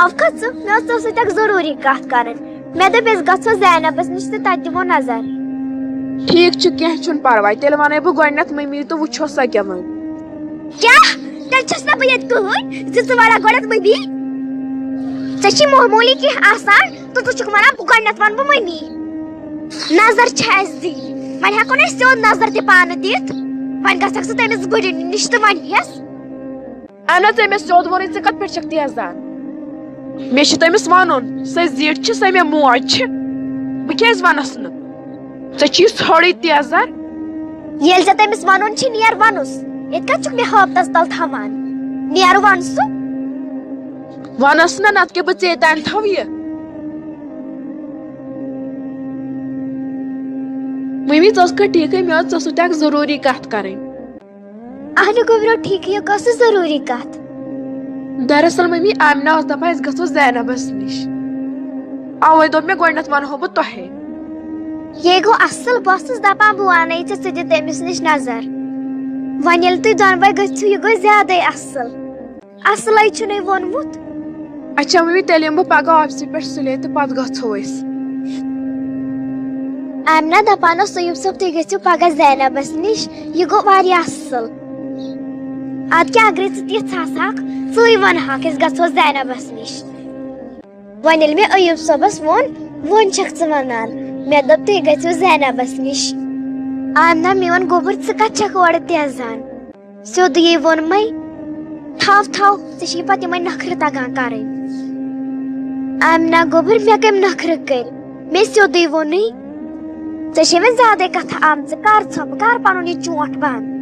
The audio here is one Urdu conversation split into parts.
آوکھت ژٕ مےٚ ٲس ژےٚ سۭتۍ اکھ ضروٗری کتھ کرٕنۍ مےٚ دوٚپ أسۍ گژھو زینبس نِش تہٕ تتہِ دِمو نظر ٹھیک کینٛہہ چھُنہٕ پرواے تیٚلہِ ونَے بہٕ گۄڈٕنیتھ مٔمی تہٕ وٕچھو سۄ کیٛاہ وَنہِ کیٛاہ تیٚلہِ چھس نہٕ بہٕ ییٚتہِ کٕہٕنۍ ژٕ وَنکھ گۄڈنیتھ مٔمی ژےٚ چھی معموٗلی کینٛہہ آسان تہٕ ژٕ چھُکھ ونان گۄڈنیتھ ونہٕ بہٕ مٔمی نظر چھِ اسہِ دِنۍ وۄنۍ ہٮ۪کو نہٕ أسۍ سیوٚد نظر تہِ پانہٕ دِتھ وۄنۍ گژھکھ ژٕ تٔمِس بٕڈِنہِ نِش تہٕ ونہِیَس اہن حظ ژےٚ مےٚ سیوٚد ووٚنُے ژٕ کتھ پٮ۪ٹھ چھکھ تیزان مےٚ چھُ تٔمِس ونُن سۄ زِٹھ چھِ سۄ مےٚ موج چھِ بہٕ کیٛازِ ونس نہٕ ژےٚ چھی ژھوٚرٕے تیزر ییٚلہِ ژےٚ تٔمِس ونُن چھُ نیر ونُس ییٚتہِ کتھ چھُکھ مےٚ ہٲبتس تل تھاوان نیرٕ ون سُہ ونس نہ نتہٕ کیٛاہ بہٕ ژےٚ تانۍ تھاو یہِ مٔمی ژٕ ٲسکھا ٹھیٖکٕے مےٚ ٲس ژےٚ سۭتۍ اکھ ضروٗری کتھ کرٕنۍ اہنہِ گوٚبرو ٹھیٖکٕے یہِ کۄس ضروٗری کتھ دراصل مٔمی آمنہ ٲس دپان أسۍ گژھو زینبس نِش اوے دوٚپ مےٚ گۄڈٕنیتھ ونہو بہٕ تۄہے یے گوٚو اصل بہٕ ٲسٕس دپان بہٕ ونَے ژےٚ ژٕ دِ تٔمِس نِش نظر وۄنۍ ییٚلہِ تُہۍ دۄنوے گٔژھِو یہِ گوٚو زیادَے اصل اصلٕے چھُنَے ووٚنمُت اچھا مٔمی تیٚلہِ یِمہٕ بہٕ پگہہ آفسہِ پٮ۪ٹھ سُلے تہٕ پتہٕ گژھو أسۍ آمنہ دپان اوس سیوٗب صٲب تُہۍ گٔژھِو پگہہ زینبس نِش یہِ گوٚو واریاہ اصل ادٕ کیٛاہ اگرے ژٕ تِژھ آسہَکھ ژٕے ونہَکھ أسۍ گژھو زینبس نِش وۄنۍ ییٚلہِ مےٚ ایوٗب صٲبس ووٚن چھکھ ژٕ ونان مےٚ دوٚپ تُہۍ گٔژھِو زینبس نِش آمنہ میون گوٚبُر ژٕ کتھ چھکھ اورٕ تیزان سیوٚدُے ووٚنمَے تھاو ژےٚ چھِ پتہٕ یِمے نخرٕ تگان کرٕنۍ آمنہ گوٚبُر مےٚ کٔمۍ نخرٕ کٔرۍ مےٚ سیوٚدُے ووٚنُے ژےٚ چھے وۄنۍ زیادَے کتھٕ آمژٕ کر ژھۄپہٕ کر پنُن یہِ چونٛٹھ بنٛد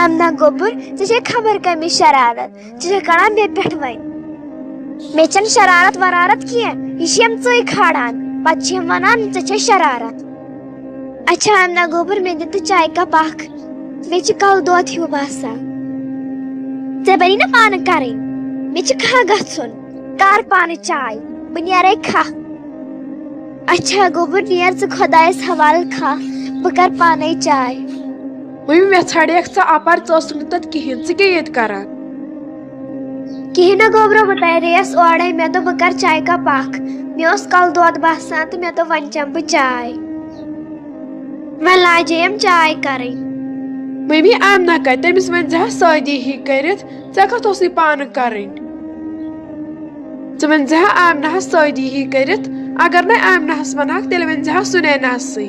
آمنہ گوٚبُر ژےٚ چھے خبر کمِچ شرارت ژٕ چھکھ کڑان مےٚ پٮ۪ٹھ وۄنۍ مےٚ چھنہٕ شرارت ورارت کینٛہہ یہِ چھِ یِم ژٕے کھالان پتہٕ چھِ یِم ونان ژےٚ چھے شرارت اچھا آمنہ گوٚبُر مےٚ دِ تہٕ چایہِ کپ اکھ مےٚ چھُ کلہٕ دود ہیوٗ باسان ژےٚ بنی نا پانہٕ کرٕنۍ مےٚ چھُ کھہہ گژھُن کر پانہٕ چاے بہٕ نیرے کھہہ اچھا گوٚبُر نیر ژٕ خۄدایس حوالہٕ کھہہ بہٕ کر پانے چاے مٔمی مےٚ ژھانڈیکھ ژٕ اپار ژٕ ٲسٕکھ نہٕ تتہِ کہیٖنۍ ژٕ کیٛاہ ییٚتہِ کران کہیٖنۍ نہٕ گوٚبرو بہٕ ترییس اورے مےٚ دوٚپ بہٕ کرٕ چایہِ کپ اکھ مےٚ اوس کلہٕ دود باسان تہٕ مےٚ دوٚپ وۄنۍ چٮ۪مہٕ بہٕ چاے وۄنۍ لاجییَم چاے کرٕنۍ مٔمی آمنہ کتہِ تٔمِس ؤنۍ زِ ہا سٲدی ہی کٔرِتھ ژےٚ کتھ اوسُے پانہٕ کرٕنۍ ژٕ ؤنۍ زِ ہا آمنہس سٲدی ہی کٔرِتھ اگر نَے آمنہس ونہکھ تیٚلہِ ؤنۍ زِ ہا سُنیناسٕے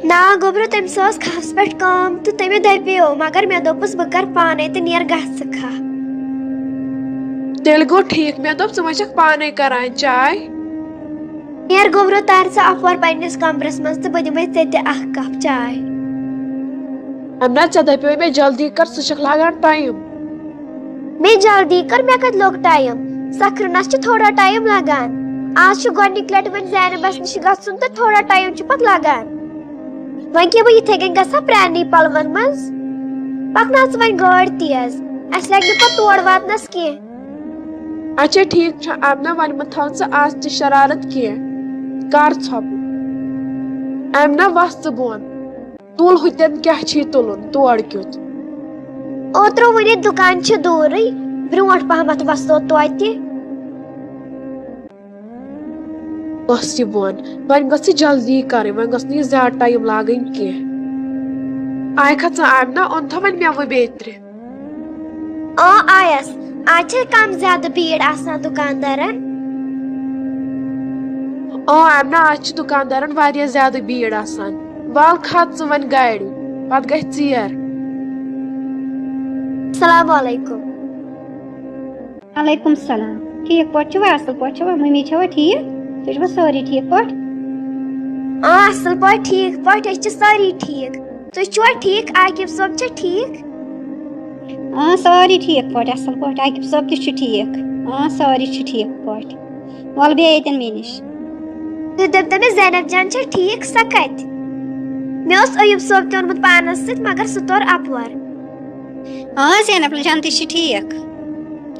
نا گوٚبرو تٔمِس ٲس کھہس پٮ۪ٹھ کٲم تہٕ تٔمۍ دپیو مگر مےٚ دوٚپُس بہٕ کرٕ پانے تہٕ نیر گژھ ژٕ کھہہ تیٚلہِ گوٚو ٹھیٖک مےٚ دوٚپ ژٕ وۄنۍ چھکھ پانے کران چاے نیر گوٚبرو تر ژٕ اپور پننِس کمرس منٛز تہٕ بہٕ دِمے ژےٚ تہِ اکھ کپ چاے آمنہ ژےٚ دپیوے مےٚ جلدی کر ژٕ چھکھ لاگان ٹایم مےٚ جلدی کر مےٚ کتہِ لوٚگ ٹایم سکھرنس چھُ تھوڑا ٹایم لگان آز چھُ گۄڈنِکۍ لٹہِ وۄنۍ زینبس نِش گژھُن تہٕ تھوڑا ٹایم چھُ پتہٕ لگان وۄنۍ کیٛاہ بہٕ یِتھے کٔنۍ گژھا پرٛانی پلون منٛز پکناو ژٕ وۄنۍ گٲڑۍ تیز اسہِ لگہِ نہٕ پتہٕ تور واتنس کینٛہہ اچھا ٹھیٖک چھُ آمنہ وۄنۍ مہ تھاو ژٕ آز تہِ شرارت کینٛہہ کر ژھۄپہٕ آمنہ وس ژٕ بۄن تُل ہُتٮ۪ن کیٛاہ چھی تُلُن تور کیُتھ اوترٕ وُنہِ دُکان چھُ دوٗرٕے برونٛٹھ پہمتھ وسو توتہِ بس یہِ بۄن وۄنۍ گٔژھ یہِ جلدی کرٕنۍ وۄنۍ گٔژھ نہٕ یہِ زیادٕ ٹایم لاگٕنۍ کینٛہہ آیکھا ژٕ آمنہ اوٚنتھا وۄنۍ مٮ۪وٕ بیترِ آیس آز چھِ کم زیادٕ بھیٖڑ آسان دُکاندارن آمنہ آز چھِ دُکاندارن واریاہ زیادٕ بھیٖڑ آسان ول کھژ ژٕ وۄنۍ گاڑِ پتہٕ گژھِ ژیر السلام علیکم وعلیکم السلام ٹھیٖک پٲٹھۍ چھِوا اصل پٲٹھۍ چھِوا مٔمی چھوا ٹھیٖک تُہۍ چھِوا سٲری ٹھیٖک پٲٹھۍ اصل پٲٹھۍ ٹھیٖک پٲٹھۍ أسۍ چھِ سٲری ٹھیٖک تُہۍ چھِوا ٹھیٖک عاقب صٲب چھا ٹھیٖک سٲری ٹھیٖک پٲٹھۍ اصل پٲٹھۍ عاقب صٲب تہِ چھُ ٹھیٖک سٲری چھِ ٹھیٖک پٲٹھۍ وَلہٕ بیٚیہِ ییٚتٮ۪ن مےٚ نِش تُہۍ دٔپتو مےٚ زینب جان چھا ٹھیٖک سۄ کتہِ مےٚ اوس ایوٗب صٲب تہِ اوٚنمُت پانس سۭتۍ مگر سُہ توٚر اپور زینب جان تہِ چھِ ٹھیٖک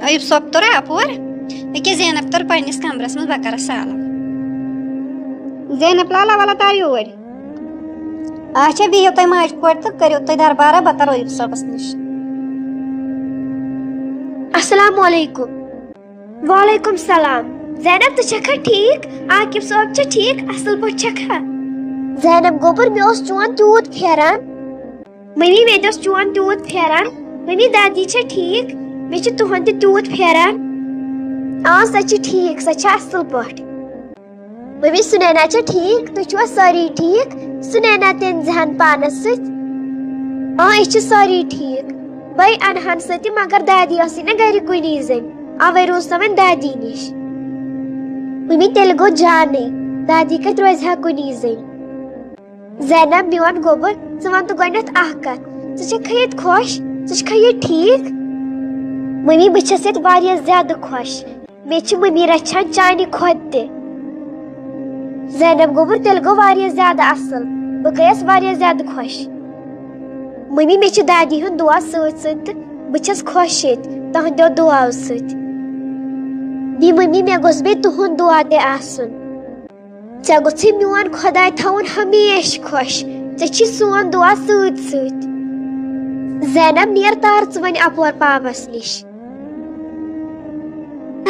ایوٗب صٲب توٚر اپور أکیٛاہ زینب توٚر پننِس کمرس منٛز بہٕ کرس سالو زینب لالا والا تار یوٗرۍ اچھا بِہِو تُہۍ ماجہِ کورِ تہٕ کٔرِو تُہۍ دربارا بہٕ ترٕ ایوٗب صٲبس نِش السلام علیکم وعلیکم السلام. زینب ژٕ چھکھا ٹھیک؟ عاقب صٲب چھا ٹھیک؟ اصل پٲٹھۍ چھکھا؟ زینب گوبر مےٚ اوس چون تیوٗت پھیران. ممی مےٚ تہِ اوس چون تیوٗت پھیران. ممی دادی چھا ٹھیک؟ مےٚ چھُ تُہُنٛد تہِ تیوٗت پھیران. سۄ چھِ ٹھیک، سۄ چھِ اصل پٲٹھۍ. ممی سُنینا چھا ٹھیک؟ تُہۍ چھِوا سٲری ٹھیک؟ سُنینا تہِ أنۍ زِہن پانس سۭتۍ. أسۍ چھِ سٲری ٹھیک. بٔے انہن سۭتۍ مگر دادی ٲسٕے نہ گرِ کُنی زٔنۍ، اوے روٗز سۄ وۄنۍ دادی نِش. ممی تیٚلہِ گوٚو جانے، دادی کتہِ روزِ ہا کُنی زٔنۍ. زینب میون گوبر ژٕ وَن تہٕ گۄڈنٮ۪تھ اکھ کتھ، ژٕ چھکھا ییٚتہِ خۄش؟ ژٕ چھکھا ییٚتہِ ٹھیک؟ ممی بہٕ چھس ییٚتہِ واریاہ زیادٕ خۄش. مےٚ چھِ ممی رچھان چانہِ کھۄتہٕ تہِ. زینب گوبر تیٚلہِ گوٚو واریاہ زیادٕ اصل، بہٕ گٔیس واریاہ زیادٕ خۄش. ممی مےٚ چھُ دادی ہُنٛد دعا سۭتۍ سۭتۍ تہٕ بہٕ چھس خۄش ییٚتہِ تُہنٛدیو دعاو سۭتۍ. بیٚیہِ ممی مےٚ گوٚژھ بیٚیہِ تُہُنٛد دعا تہِ آسُن. ژےٚ گوٚژھُے میون خۄداے تھاوُن ہمیشہِ خۄش، ژےٚ چھی سون دعا سۭتۍ سۭتۍ. زینب نیر تار ژٕ وۄنۍ اپور پاپس نِش.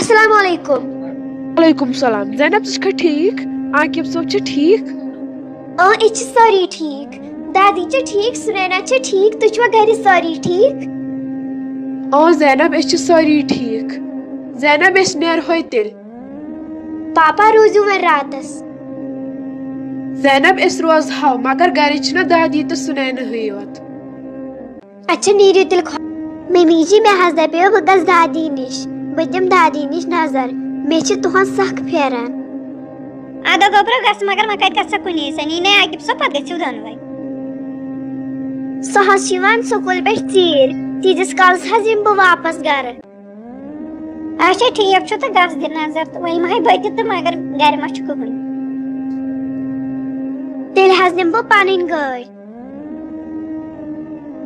السلام علیکم. وعلیکم السلام. زینب ژٕ چھکھا ٹھیک؟ عاقب صٲب چھا ٹھیک؟ أسۍ چھِ سٲری ٹھیک. دادی چھا ٹھیک؟ سُنینا چھا ٹھیک؟ تُہۍ چھِوا گرِ سٲری ٹھیک؟ زینب أسۍ چھِ سٲری ٹھیک. زینب أسۍ نیرہوے تیٚلہِ. پاپا روٗزِو وۄنۍ راتس. زینب أسۍ روزہو مگر گرِ چھِنہ دادی تہٕ سُنینہٕے یوت. اچھا نیٖرِو تیٚلہِ. ممی جی مےٚ حظ دپیو بہٕ گژھٕ دادی نِش، بہٕ دِمہٕ دادی نِش نظر، مےٚ چھِ تُہنٛد سخ پھیران. ادا گوبرو گژھ مگر وۄنۍ کتہِ گژھکھ کُنی زٔنۍ، یی نے عاقب صٲب پتہٕ گٔژھِو دۄنوے. سۄ حظ چھِ یِوان سکوٗل پٮ۪ٹھ ژیٖرۍ، تیٖتِس کالس حظ یِمہٕ بہٕ واپس گرٕ. اچھا ٹھیک چھُ تہٕ گژھ دِ نظر تہٕ وۄنۍ یِمہے بہٕ تہِ تہٕ مگر گرِ ما چھُ کٕہٕنۍ. تیٚلہِ حظ نِمہٕ بہٕ پنٕنۍ گٲڑۍ.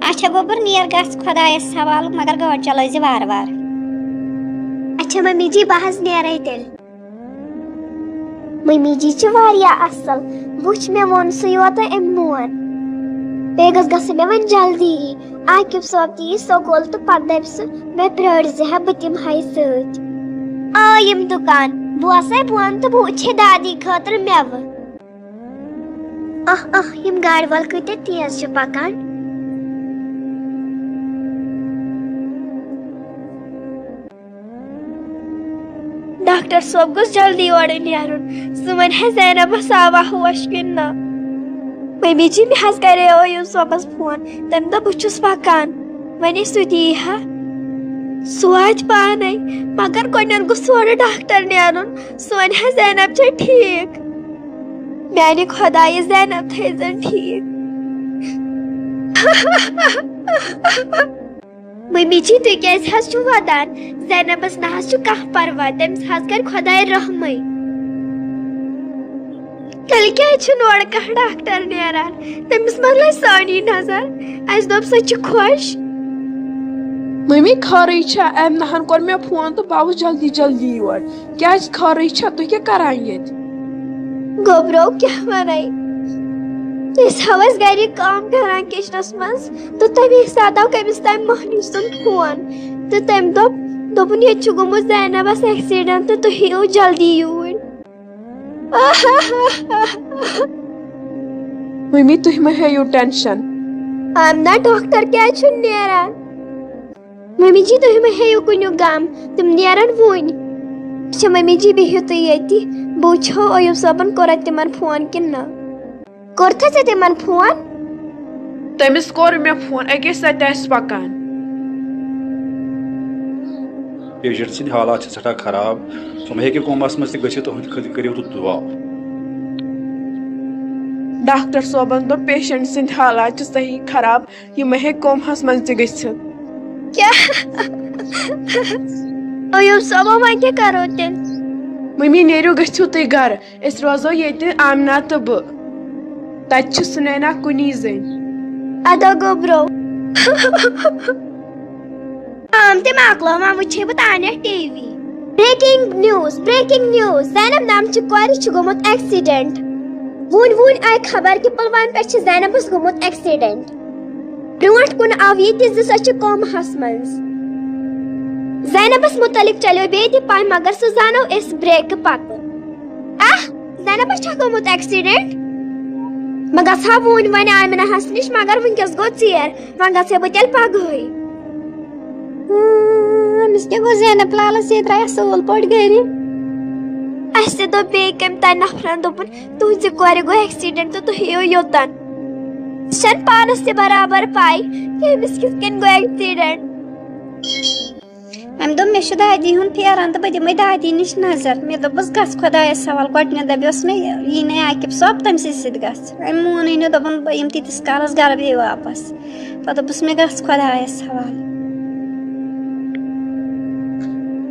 اچھا گوبر نیر گژھ خۄدایس حوالہٕ مگر گٲڑۍ چلٲے زِ وارٕ وارٕ. اچھا ممی جی بہٕ حظ نیرے تیٚلہِ. ممی جی چھِ واریاہ اصل، وٕچھ مےٚ ووٚن سُے یوت أمۍ مون. بیٚیہِ گٔژھ گژھٕنۍ مےٚ وۄنۍ جلدی. عاقب صٲب تہِ یی سکوٗل تہٕ پتہٕ دپہِ سُہ مےٚ پرٛٲرۍزِ ہا بہٕ دِمہے سۭتۍ. یِم دُکان بہٕ وسے بۄن تہٕ بہٕ وٕچھے دادی خٲطرٕ مٮ۪وٕ. یِم گاڑِ وٲلۍ کۭتیاہ تیز چھِ پکان. ڈاکٹر صٲب گوٚژھ جلدی یورٕ نیرُن، سُہ ونہِ ہے زینبس آوا ہوش کِنہٕ نہ. ممی جی مےٚ حظ کریو ایوب صٲبس فون، تٔمۍ دوٚپ بہٕ چھُس پکان، وۄنۍ سُہ تہِ یی ہا. سُہ واتہِ پانے مگر گۄڈٕنیتھ گوٚژھ سورُے ڈاکٹر نیرُن، سُہ ونہِ ہے زینب چھا ٹھیک. میانہِ خۄدایہِ زینب تھٲیزن ٹھیک. ممی جی تُہۍ کیازِ حظ چھِو ودان؟ زینبس نہ حظ چھُ کانٛہہ پرواے، تٔمِس حظ کرِ خۄداے رحمٕے. تیٚلہِ کیازِ چھُنہٕ اورٕ کانٛہہ ڈاکٹر نیران؟ تٔمِس ما لگہِ سٲنی نظر؟ اسہِ دوٚپ سۄ چھِ خۄش. ممی خٲرٕے چھا؟ أمۍ نہن کوٚر مےٚ فون تہٕ بہٕ آوُس جلدی جلدی یور. کیازِ خٲرٕے چھا؟ تُہۍ کیٛاہ کران ییٚتہِ؟ گوبرو کیٛاہ ونے، أسۍ ہاو أسۍ گرِ کٲم کران کچنس منٛز تہٕ تمی ساتہٕ آو کٔمِس تام مٔہنی سُنٛد فون تہٕ تٔمۍ دوٚپُن ییٚتہِ چھُ گوٚمُت زینبس ایکسیڈنٹ تہٕ تُہۍ یِیِو جلدی یوٗرۍ. ممی تُہۍ مہ ہیٚیِو ٹینشن. نہ ڈاکٹر کیازِ چھُنہٕ نیران؟ ممی جی تُہۍ مہ ہیٚیِو کُنیُک غم، تِم نیرن وُنۍ. اچھا ممی جی بِہِو تُہۍ ییٚتی، بہٕ وٕچھو ایوب صٲبن کوٚرا تِمن فون کِنہٕ نہ. کوٚرتھا ژےٚ تِمن فون؟ تٔمِس کوٚر مےٚ فون، أکے سۭتۍ آسہِ پکان. پیشنٹ سٕنٛدۍ حالات چھِ سٮ۪ٹھاہ خراب، سُہ مہ ہیٚکہِ کوماہس منٛز تہِ گٔژھِتھ، تُہُنٛد خٲطرٕ کٔرِو تُہۍ دُعا. ڈاکٹر صٲبن دوٚپ پیشنٹ سٕنٛدۍ حالات چھِ صحیح خراب، یہِ مہ ہیٚکہِ کوماہس منٛز تہِ گٔژھِتھ. ایوب صٲبا وۄنۍ کیٛاہ کرو تیٚلہِ؟ ممی نیٖرِو گٔژھِو تُہۍ گرٕ، أسۍ روزو ییٚتہِ آمنا تہٕ بہٕ، تتہِ چھِ سُنینا کُنی زٔنۍ. ادا گوبرو. تہِ مۄکلو وۄنۍ وٕچھے بہٕ تانیتھ ٹی وی. بریکنگ نیوز زینب نامچہِ کورِ چھُ گوٚمُت ایکسیڈنٹ. وُنۍ آیہِ خبر کہِ پُلوامہِ پٮ۪ٹھ چھِ زینبس گوٚمُت ایکسیڈنٹ. برونٛٹھ کُن آو یہِ تہِ زِ سۄ چھِ کوماہس منٛز. زینبس متعلق چلو بیٚیہِ تہِ پاے مگر سُہ زانو أسۍ بریکہٕ پتہٕ زینبس چھا گوٚمُت ایکسیڈنٹ بہٕ گژھٕ ہا وُنۍ وۄنۍ آمناہس نِش مگر وٕنکیٚس گوٚو ژیر وۄنۍ گژھٕ بہٕ تیٚلہِ پگہٕے أمِس کیٛاہ گوٚو زینب لالس یہِ درٛاے اصٕل پٲٹھۍ گرِ اسہِ تہِ دوٚپ بیٚیہِ کٔمۍ تانۍ نفرن دوٚپُن تُہنزِ کورِ گوٚو ایکسیڈنٹ تہٕ تُہۍ یِیِو یوٚتن چھنہٕ پانس تہِ برابر پاے کہِ أمِس کِتھ کٔنۍ گوٚو ایکسیڈنٹ أمۍ دوٚپ مےٚ چھُ دادی ہُنٛد پھیران تہٕ بہٕ دِمے دادی نِش نظر مےٚ دوٚپُس گژھ خۄدایس حوال گۄڈٕنیتھ دپیوس مےٚ یی نے عاقب صٲب تٔمۍ سٕے سۭتۍ گژھ أمۍ مونٕے نہٕ دوٚپُن بہٕ یِمہٕ تیٖتِس کالس گرٕ بیٚیہِ واپس پتہٕ دوٚپُس مےٚ گژھ خۄدایس حوال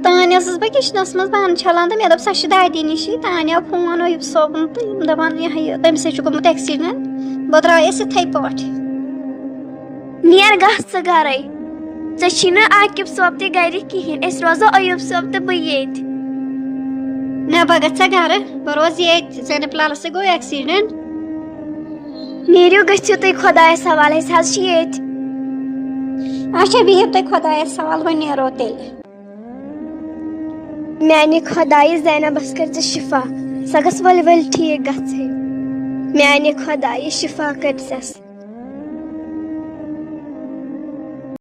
تانۍ ٲسٕس بہٕ کچنس منٛز بانہٕ چھلان تہٕ مےٚ دوٚپ سۄ چھِ دادی نِشی تانۍ آو فون عیوٗب صٲبُن تہٕ یِم دپان یہِ تٔمِس ہے چھُ گوٚمُت ایکسیڈنٹ بہٕ درٛایس یِتھٕے پٲٹھۍ نیر گژھ ژٕ گرے ژےٚ چھی نہٕ عاقب صٲب تہِ گرِ کِہینۍ أسۍ روزو ایوٗب صٲب تہٕ بہٕ ییٚتہِ نہ بہٕ گژھٕ گرٕ بہٕ روزٕ ییٚتہِ زینب لالسٕے گوٚو ایکسیڈنٹ نیٖرِو گٔژھِو تُہۍ خۄدایس حوال أسۍ حظ چھِ ییٚتہِ اچھا بِہِو تُہۍ خۄدایس حوال وۄنۍ نیرو تیٚلہِ میانہِ خۄدایہِ زینبس کٔرۍ ژٕ شِفا سۄ گژھ ؤلۍ ؤلۍ ٹھیٖک گژھٕنۍ میانہِ خۄدایہِ شِفا کٔرۍزٮ۪س